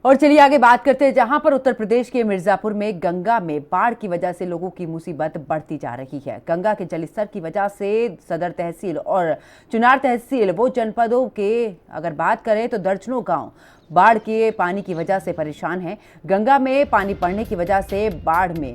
और चलिए आगे बात करते हैं, जहां पर उत्तर प्रदेश के मिर्जापुर में गंगा में बाढ़ की वजह से लोगों की मुसीबत बढ़ती जा रही है। गंगा के जलस्तर की वजह से सदर तहसील और चुनार तहसील वो जनपदों के अगर बात करें तो दर्जनों गांव बाढ़ के पानी की वजह से परेशान हैं। गंगा में पानी बढ़ने की वजह से बाढ़ में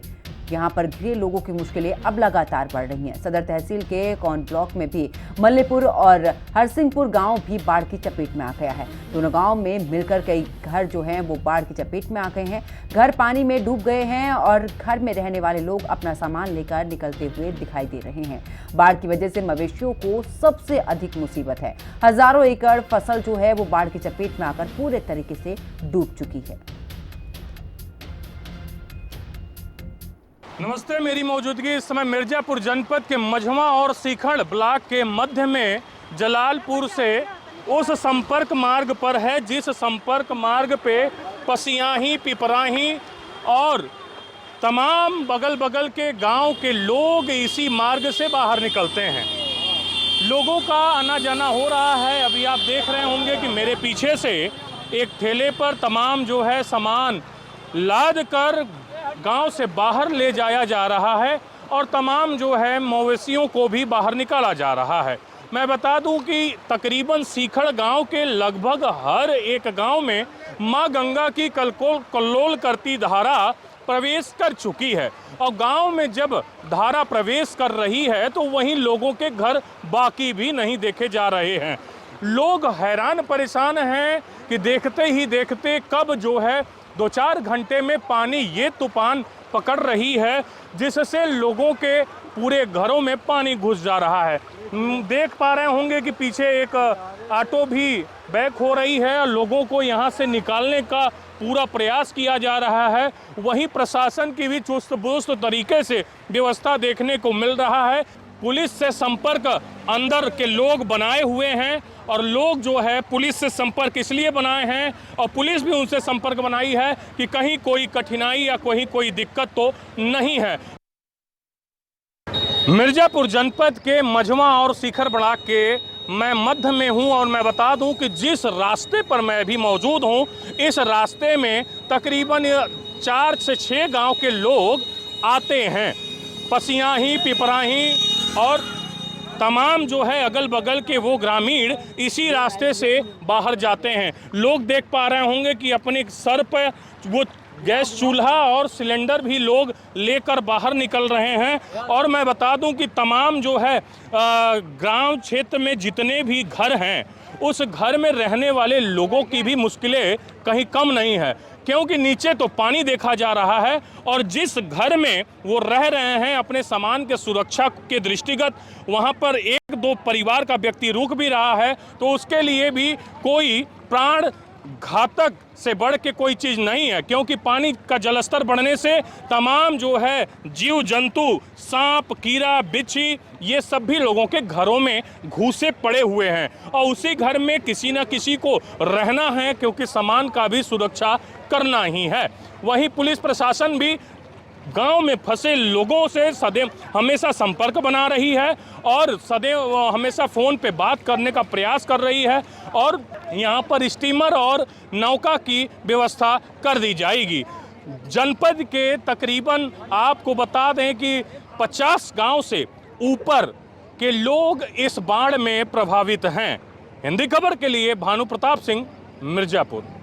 यहाँ पर घिरे लोगों की मुश्किलें अब लगातार बढ़ रही हैं। सदर तहसील के कौन ब्लॉक में भी मल्लेपुर और हरसिंहपुर गांव भी बाढ़ की चपेट में आ गया है। दोनों गांव में मिलकर कई घर जो हैं वो बाढ़ की चपेट में आ गए हैं। घर पानी में डूब गए हैं और घर में रहने वाले लोग अपना सामान लेकर निकलते हुए दिखाई दे रहे हैं। बाढ़ की वजह से मवेशियों को सबसे अधिक मुसीबत है। हजारों एकड़ फसल जो है वो बाढ़ की चपेट में आकर पूरे तरीके से डूब चुकी है। नमस्ते, मेरी मौजूदगी इस समय मिर्जापुर जनपद के मझवा और सीखड़ ब्लॉक के मध्य में जलालपुर से उस संपर्क मार्ग पर है जिस संपर्क मार्ग पे पसियाही, पिपराही और तमाम बगल बगल के गांव के लोग इसी मार्ग से बाहर निकलते हैं। लोगों का आना जाना हो रहा है। अभी आप देख रहे होंगे कि मेरे पीछे से एक ठेले पर तमाम जो है सामान लाद कर गांव से बाहर ले जाया जा रहा है और तमाम जो है मवेशियों को भी बाहर निकाला जा रहा है। मैं बता दूं कि तकरीबन सीखड़ गांव के लगभग हर एक गांव में मां गंगा की कल्लोल करती धारा प्रवेश कर चुकी है और गांव में जब धारा प्रवेश कर रही है तो वहीं लोगों के घर बाकी भी नहीं देखे जा रहे हैं। लोग हैरान परेशान हैं कि देखते ही देखते कब जो है 2-4 घंटे में पानी ये तूफान पकड़ रही है जिससे लोगों के पूरे घरों में पानी घुस जा रहा है। देख पा रहे होंगे कि पीछे एक ऑटो भी बैक हो रही है और लोगों को यहाँ से निकालने का पूरा प्रयास किया जा रहा है। वहीं प्रशासन की भी चुस्त दुरुस्त तरीके से व्यवस्था देखने को मिल रहा है। पुलिस से संपर्क अंदर के लोग बनाए हुए हैं और लोग जो है पुलिस से संपर्क इसलिए बनाए हैं और पुलिस भी उनसे संपर्क बनाई है कि कहीं कोई कठिनाई या कोई दिक्कत तो नहीं है। मिर्जापुर जनपद के मझवा और सीखर ब्लॉक के मैं मध्य में हूं और मैं बता दूं कि जिस रास्ते पर मैं भी मौजूद हूं इस रास्ते में तकरीबन 4 से 6 गांव के लोग आते हैं। पसियाही, पिपराही और तमाम जो है अगल बगल के वो ग्रामीण इसी रास्ते से बाहर जाते हैं। लोग देख पा रहे होंगे कि अपने सर पर वो गैस चूल्हा और सिलेंडर भी लोग लेकर बाहर निकल रहे हैं। और मैं बता दूं कि तमाम जो है गांव क्षेत्र में जितने भी घर हैं उस घर में रहने वाले लोगों की भी मुश्किलें कहीं कम नहीं है, क्योंकि नीचे तो पानी देखा जा रहा है और जिस घर में वो रह रहे हैं अपने सामान के सुरक्षा के दृष्टिगत वहाँ पर 1-2 परिवार का व्यक्ति रुक भी रहा है तो उसके लिए भी कोई प्राण घातक से बढ़ के कोई चीज़ नहीं है, क्योंकि पानी का जलस्तर बढ़ने से तमाम जो है जीव जंतु, सांप, कीड़ा, बिच्छी ये सब भी लोगों के घरों में घुसे पड़े हुए हैं और उसी घर में किसी न किसी को रहना है क्योंकि सामान का भी सुरक्षा करना ही है। वहीं पुलिस प्रशासन भी गांव में फंसे लोगों से सदैव हमेशा संपर्क बना रही है और सदैव हमेशा फ़ोन पे बात करने का प्रयास कर रही है और यहाँ पर स्टीमर और नौका की व्यवस्था कर दी जाएगी। जनपद के तकरीबन आपको बता दें कि 50 गांव से ऊपर के लोग इस बाढ़ में प्रभावित हैं। हिंदी खबर के लिए भानु प्रताप सिंह, मिर्जापुर।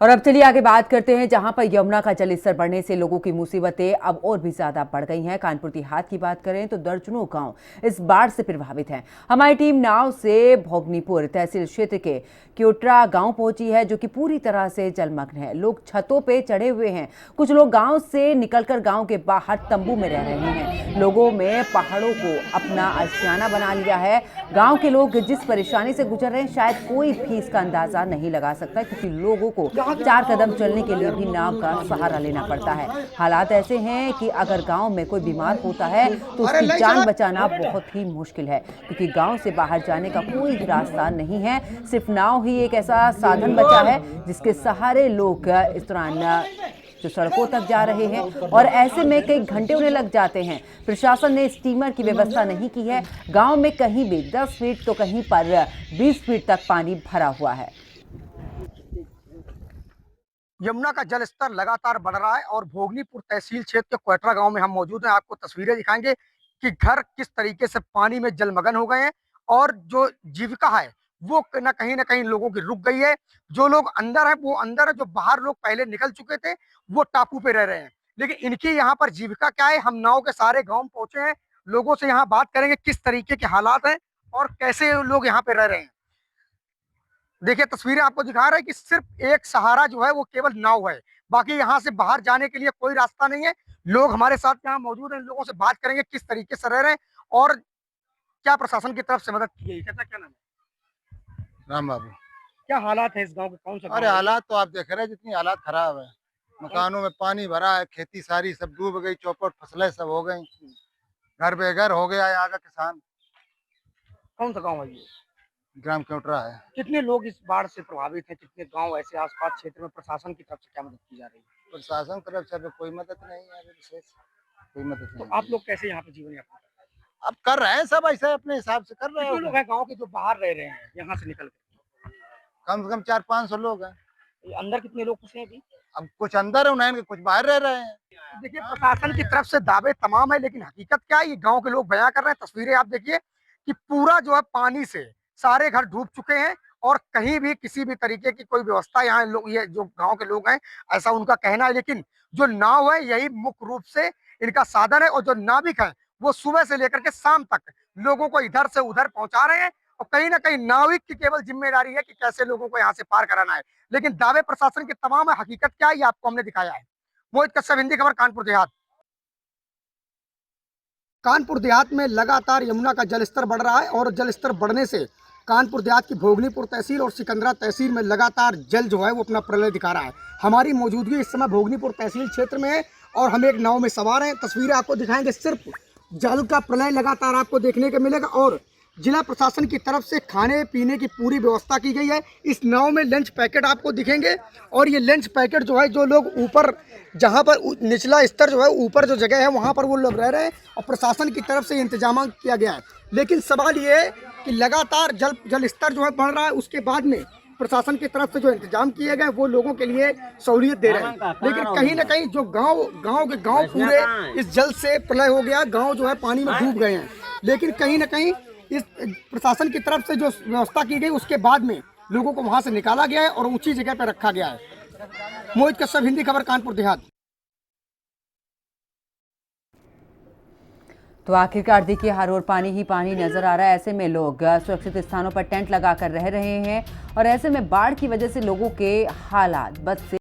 और अब चलिए आगे बात करते हैं, जहां पर यमुना का जलस्तर बढ़ने से लोगों की मुसीबतें अब और भी ज्यादा बढ़ गई हैं। कानपुर देहात की बात करें तो दर्जनों गांव इस बाढ़ से प्रभावित हैं। हमारी टीम नाव से भोगनीपुर तहसील क्षेत्र के क्योटरा गांव पहुंची है जो कि पूरी तरह से जलमग्न है। लोग छतों पे चढ़े हुए हैं। कुछ लोग गांव से निकलकर गांव के बाहर तंबू में रह रहे हैं। लोगों में पहाड़ों को अपना आशियाना बना लिया है। गांव के लोग जिस परेशानी से गुजर रहे हैं शायद कोई भी इसका अंदाजा नहीं लगा सकता, क्योंकि लोगों को 4 कदम चलने के लिए भी नाव का सहारा लेना पड़ता है। हालात ऐसे हैं कि अगर गांव में कोई बीमार होता है तो उसकी जान बचाना बहुत ही मुश्किल है, क्योंकि गांव से बाहर जाने का कोई रास्ता नहीं है। सिर्फ नाव ही एक ऐसा साधन बचा है जिसके सहारे लोग इस दौरान जो सड़कों तक जा रहे हैं और ऐसे में कई घंटे उन्हें लग जाते हैं। प्रशासन ने स्टीमर की व्यवस्था नहीं की है। गांव में कहीं भी 10 फीट तो कहीं पर 20 फीट तक पानी भरा हुआ है। यमुना का जल स्तर लगातार बढ़ रहा है और भोगनीपुर तहसील क्षेत्र के कोयटरा गांव में हम मौजूद हैं। आपको तस्वीरें दिखाएंगे कि घर किस तरीके से पानी में जलमग्न हो गए हैं और जो जीविका है वो न कहीं लोगों की रुक गई है। जो लोग अंदर है वो अंदर है, जो बाहर लोग पहले निकल चुके थे वो टापू पे रह रहे हैं। लेकिन इनकी यहाँ पर जीविका क्या है, हम नाव के सारे गाँव में पहुंचे हैं, लोगों से यहाँ बात करेंगे किस तरीके के हालात हैं और कैसे लोग यहाँ पे रह रहे हैं। देखिए तस्वीरें आपको दिखा रहे हैं कि सिर्फ एक सहारा जो है वो केवल नाव है, बाकी यहाँ से बाहर जाने के लिए कोई रास्ता नहीं है। लोग हमारे साथ यहाँ मौजूद हैं, इन लोगों से बात करेंगे किस तरीके से रह रहे हैं और क्या प्रशासन की तरफ से मदद की गई। कहता क्या नाम है? राम बाबू। क्या हालात है इस गांव के, कौन सा अरे गांव है? हालात तो आप देख रहे हैं, जितनी हालात खराब है। मकानों में पानी भरा है, खेती सारी सब डूब गई, चौपट फसलें सब हो गई, घर बेघर हो गया यहाँ का किसान। कौन सा गाँव है ये? ग्राम कोयटरा है। कितने लोग इस बाढ़ से प्रभावित हैं, कितने गाँव ऐसे आसपास क्षेत्र में प्रशासन की तरफ से क्या मदद की जा रही है? प्रशासन तरफ से अभी कोई मदद नहीं है, अभी विशेष कोई मदद तो नहीं। आप लोग कैसे यहाँ पे जीवन यापन कर रहे हैं? अब कर रहे हैं सब ऐसे अपने हिसाब से कर रहे कितने लोग हैं। हैं गाँव के जो बाहर रह रहे हैं यहाँ से निकल के? कम से कम 400-500 लोग हैं। ये अंदर कितने लोग फंसे हैं अभी? अब कुछ अंदर है उन्हें, कुछ बाहर रह रहे हैं। देखिए प्रशासन की तरफ से दावे तमाम है, लेकिन हकीकत क्या है ये गांव के लोग बयां कर रहे हैं। तस्वीरें आप देखिए कि पूरा जो है पानी से सारे घर डूब चुके हैं और कहीं भी किसी भी तरीके की कोई व्यवस्था यहाँ लोग, ये जो गांव के लोग हैं ऐसा उनका कहना है। लेकिन जो नाव है यही मुख्य रूप से इनका साधन है और जो नाविक है वो सुबह से लेकर के शाम तक लोगों को इधर से उधर पहुंचा रहे हैं और कहीं ना कहीं नाविक की केवल जिम्मेदारी है कि कैसे लोगों को यहाँ से पार कराना है। लेकिन दावे प्रशासन के तमाम है, हकीकत क्या है ये आपको हमने दिखाया है। मोहित कश्यप, हिंदी खबर, कानपुर देहात। कानपुर देहात में लगातार यमुना का जलस्तर बढ़ रहा है और जलस्तर बढ़ने से कानपुर देहात की भोगनीपुर तहसील और सिकंदरा तहसील में लगातार जल जो है वो अपना प्रलय दिखा रहा है। हमारी मौजूदगी इस समय भोगनीपुर तहसील क्षेत्र में है और हम एक नाव में सवार हैं। तस्वीरें आपको दिखाएंगे, सिर्फ जल का प्रलय लगातार आपको देखने को मिलेगा और जिला प्रशासन की तरफ से खाने पीने की पूरी व्यवस्था की गई है। इस नाव में लंच पैकेट आपको दिखेंगे और ये लंच पैकेट जो है जो लोग ऊपर, जहाँ पर निचला स्तर जो है ऊपर जो जगह है वहाँ पर वो लोग रह रहे हैं और प्रशासन की तरफ से इंतजाम किया गया है। लेकिन सवाल ये है कि लगातार जल स्तर जो है बढ़ रहा है, उसके बाद में प्रशासन की तरफ से जो इंतजाम किए गए वो लोगों के लिए सहूलियत दे रहे हैं। लेकिन कहीं ना कहीं जो गाँव पूरे इस जल से प्रलय हो गया, गाँव जो है पानी में डूब गए हैं। लेकिन कहीं ना कहीं इस प्रशासन की तरफ से जो व्यवस्था की गई उसके बाद में लोगों को वहां से निकाला गया है और ऊंची जगह पर रखा गया है। मोहित कश्यप, हिंदी खबर, कानपुर देहात। तो आखिरकार देखिए हर ओर पानी ही पानी नजर आ रहा है। ऐसे में लोग सुरक्षित स्थानों पर टेंट लगाकर रह रहे हैं और ऐसे में बाढ़ की वजह से लोगों के हालात बद से